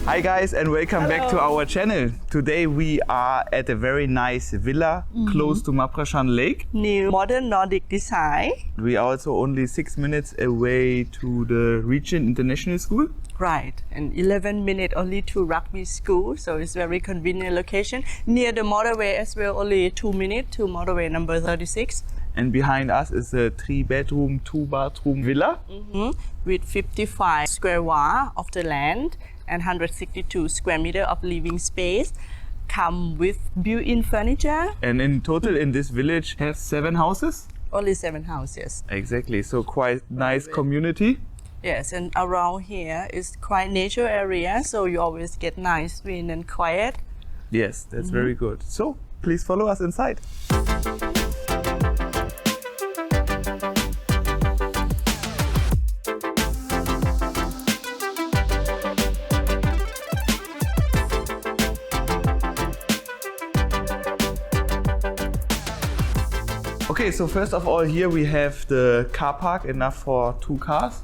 Hi guys and welcome back to our channel. Today we are at a very nice villa close to Maprashan Lake. New modern Nordic design. We are also only 6 minutes away to the Rayong International School. Right, and 11 minutes only to rugby school, so it's very convenient location. Near the motorway as well, only 2 minutes to motorway number 36. And behind us is a 3-bedroom, 2-bathroom villa. With 55 square wall of the land and 162 square meter of living space. Come with built-in furniture. And in total in this village have 7 houses. Only 7 houses. Exactly, so quite nice community. Yes, and around here is quite nature area, so you always get nice wind and quiet. Yes, that's very good. So please follow us inside. Okay, so first of all, here we have the car park, enough for 2 cars.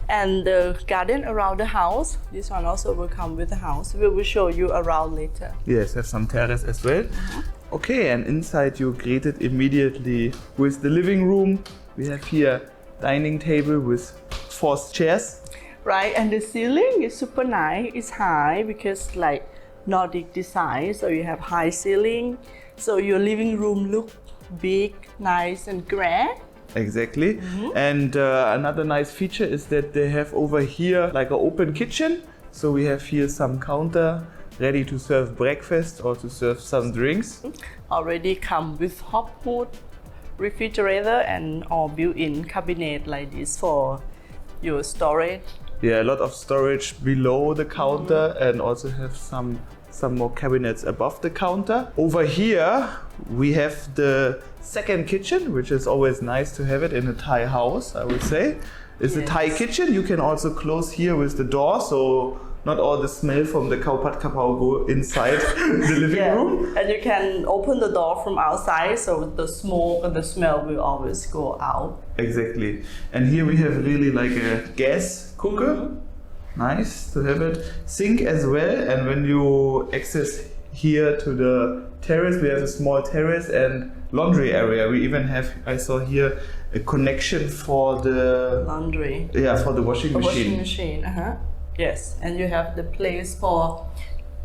And the garden around the house, this one also will come with the house. We will show you around later. Yes, have some terrace as well. Okay, and inside you're greeted immediately with the living room. We have here dining table with 4 chairs. Right, and the ceiling is super nice. It's high because like Nordic design, so you have high ceiling. So your living room look big, nice and grand. Exactly. And another nice feature is that they have over here like an open kitchen. So we have here some counter ready to serve breakfast or to serve some drinks. Already come with hot food, refrigerator and all built-in cabinet like this for your storage. Yeah, a lot of storage below the counter and also have some more cabinets above the counter. Over here we have the second kitchen, which is always nice to have it in a Thai house, I would say. It's a Thai kitchen. You can also close here with the door, so not all the smell from the khao pad kapao go inside the living room. And you can open the door from outside, so the smoke and the smell will always go out. Exactly. And here we have really like a gas cooker. Nice to have it. Sink as well, and when you access here to the terrace, we have a small terrace and laundry area. We even have, I saw here, a connection for the laundry. Yeah, for the washing machine. Washing machine, Yes, and you have the place for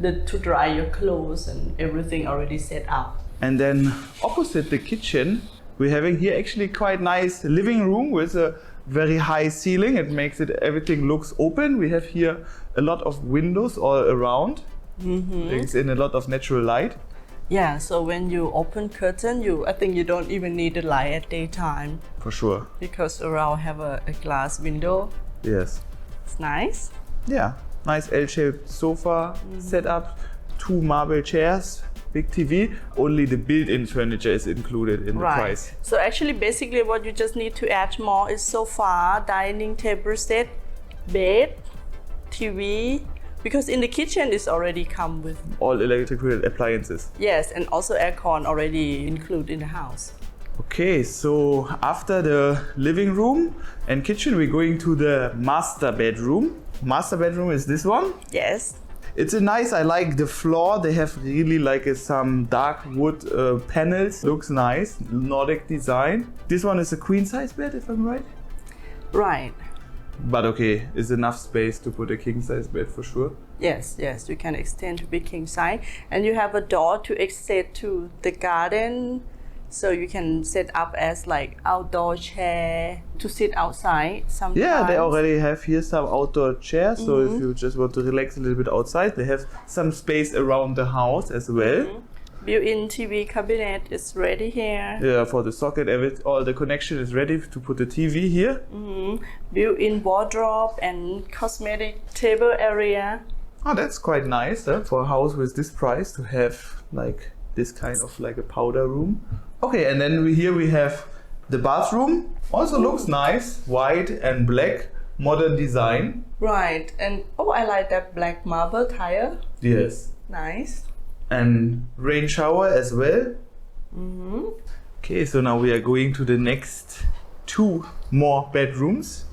to dry your clothes and everything already set up. And then opposite the kitchen, we're having here actually quite nice living room with a very high ceiling. It makes it, everything looks open. We have here a lot of windows all around. Brings in a lot of natural light. Yeah, so when you open curtain, I think you don't even need the light at daytime. For sure. Because around have a glass window. Yes. It's nice. Yeah, nice L-shaped sofa set up, 2 marble chairs, big TV. Only the built-in furniture is included in the price. So actually, basically what you just need to add more is sofa, dining table set, bed, TV, because in the kitchen it's already come with all electrical appliances. Yes, and also aircon already included in the house. Okay, so after the living room and kitchen, we're going to the master bedroom. Master bedroom is this one. Yes. It's a nice, I like the floor. They have really like some dark wood panels. Looks nice, Nordic design. This one is a queen size bed, if I'm right. Right. But okay, it's enough space to put a king size bed for sure. Yes, you can extend to be king size. And you have a door to exit to the garden. So you can set up as like outdoor chair to sit outside sometimes. Yeah, they already have here some outdoor chairs. So if you just want to relax a little bit outside, they have some space around the house as well. Built-in TV cabinet is ready here. Yeah, for the socket, all the connection is ready to put the TV here. Built-in wardrobe and cosmetic table area. Oh, that's quite nice for a house with this price to have like this kind of like a powder room. Okay, and then here we have the bathroom. Also looks nice, white and black, modern design. Right, and I like that black marble tile. Yes. Nice. And rain shower as well. Okay, so now we are going to the next 2 more bedrooms.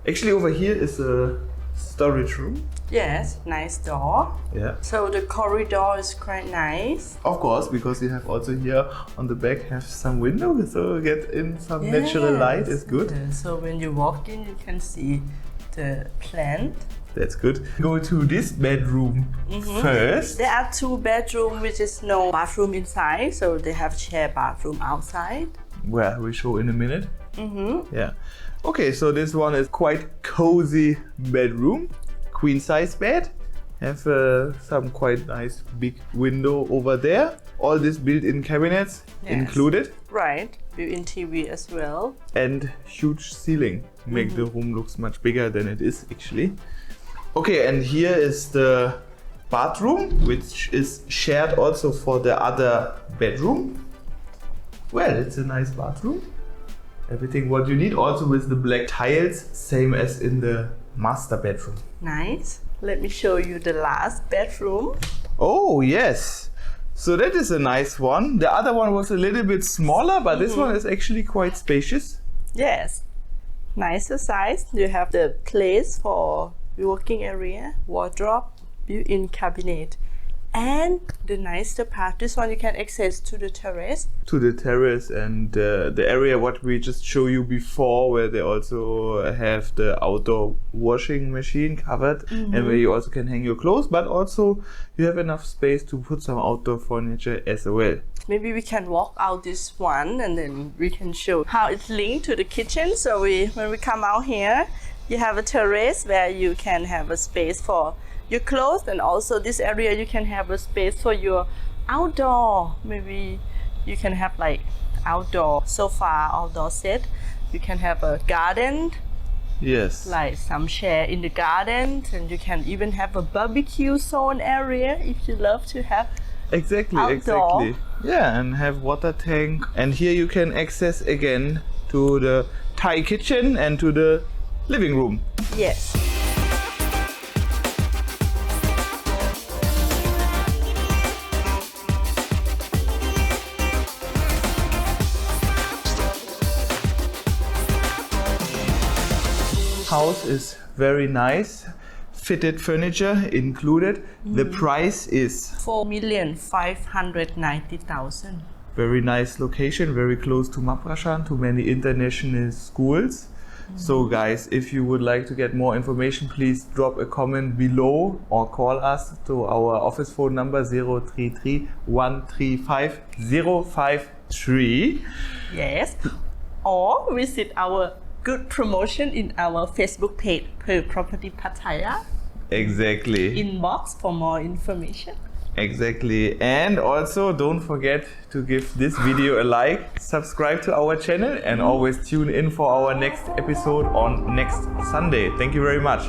Actually over here is a storage room. Yes, nice door. Yeah. So the corridor is quite nice. Of course, because you have also here on the back have some windows, so you get in some natural light is good. So when you walk in, you can see the plant. That's good. Go to this bedroom first. There are 2 bedrooms, which is no bathroom inside, so they have shared bathroom outside. Where we show in a minute. Yeah. Okay, so this one is quite cozy bedroom. Queen size bed. Have some quite nice big window over there. All this built-in cabinets included. Right, built-in TV as well. And huge ceiling. Make the room looks much bigger than it is actually. Okay, and here is the bathroom, which is shared also for the other bedroom. Well, it's a nice bathroom. Everything what you need, also with the black tiles, same as in the master bedroom. Nice. Let me show you the last bedroom. Oh, yes. So that is a nice one. The other one was a little bit smaller, but this one is actually quite spacious. Yes. Nicer size. You have the place for working area, wardrobe, built-in cabinet. And the nicer part, this one you can access to the terrace. To the terrace and the area what we just showed you before, where they also have the outdoor washing machine covered and where you also can hang your clothes, but also you have enough space to put some outdoor furniture as well. Maybe we can walk out this one and then we can show how it's linked to the kitchen. So when we come out here, you have a terrace where you can have a space for your clothes, and also this area you can have a space for your outdoor. Maybe you can have like outdoor sofa, outdoor set. You can have a garden. Yes. Like some chair in the garden, and you can even have a barbecue zone area if you love to have Exactly, outdoor. exactly. Yeah, and have water tank. And here you can access again to the Thai kitchen and to the living room. Yes. House is very nice. Fitted furniture included. The price is 4,590,000. very nice location, very close to Maprashan, to many international schools. So guys, if you would like to get more information, please drop a comment below or call us to our office phone number 033 135 053. Yes. Or visit our good promotion in our Facebook page, Per Property Pattaya. Exactly. Inbox for more information. Exactly. And also don't forget to give this video a like, subscribe to our channel, and always tune in for our next episode on next Sunday. Thank you very much.